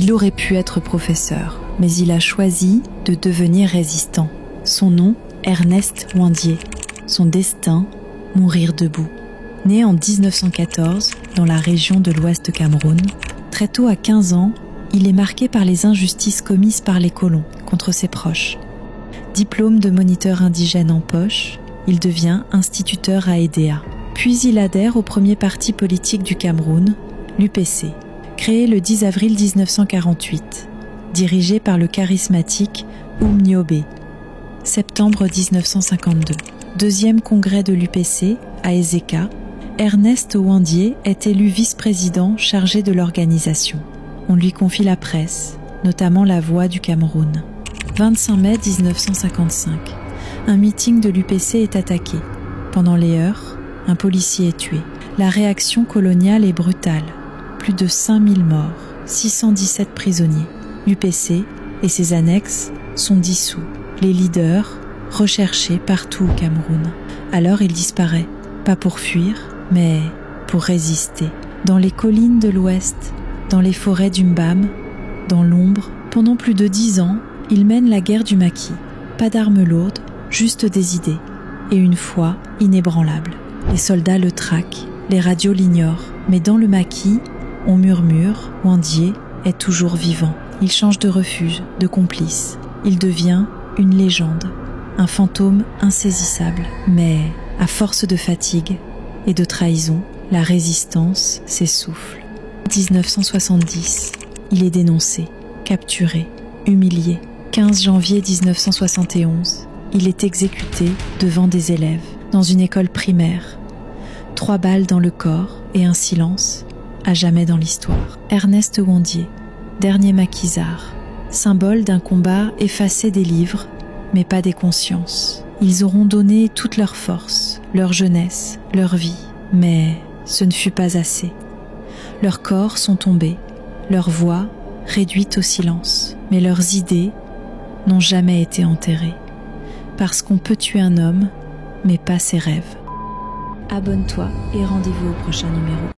Il aurait pu être professeur, mais il a choisi de devenir résistant. Son nom, Ernest Ouandié. Son destin, mourir debout. Né en 1914, dans la région de l'ouest Cameroun, très tôt à 15 ans, il est marqué par les injustices commises par les colons contre ses proches. Diplôme de moniteur indigène en poche, il devient instituteur à Edéa. Puis il adhère au premier parti politique du Cameroun, l'UPC, créé le 10 avril 1948, dirigé par le charismatique Oumniobé. Septembre 1952. Deuxième congrès de l'UPC, à Ezeka, Ernest Ouandié est élu vice-président chargé de l'organisation. On lui confie la presse, notamment La Voix du Cameroun. 25 mai 1955. Un meeting de l'UPC est attaqué. Pendant les heures, un policier est tué. La réaction coloniale est brutale. Plus de 5000 morts, 617 prisonniers. L'UPC et ses annexes sont dissous. Les leaders, recherchés partout au Cameroun. Alors il disparaît, pas pour fuir, mais pour résister. Dans les collines de l'Ouest, dans les forêts du Mbam, dans l'ombre, pendant plus de 10 ans, il mène la guerre du maquis. Pas d'armes lourdes, juste des idées. Et une foi inébranlable. Les soldats le traquent, les radios l'ignorent. Mais dans le maquis, on murmure, Ouandié est toujours vivant. Il change de refuge, de complice. Il devient une légende, un fantôme insaisissable. Mais à force de fatigue et de trahison, la résistance s'essouffle. 1970, il est dénoncé, capturé, humilié. 15 janvier 1971, il est exécuté devant des élèves, dans une école primaire. 3 balles dans le corps et un silence, à jamais dans l'histoire. Ernest Ouandié, dernier maquisard, symbole d'un combat effacé des livres, mais pas des consciences. Ils auront donné toute leur force, leur jeunesse, leur vie, mais ce ne fut pas assez. Leurs corps sont tombés, leurs voix réduites au silence, mais leurs idées n'ont jamais été enterrées, parce qu'on peut tuer un homme, mais pas ses rêves. Abonne-toi et rendez-vous au prochain numéro.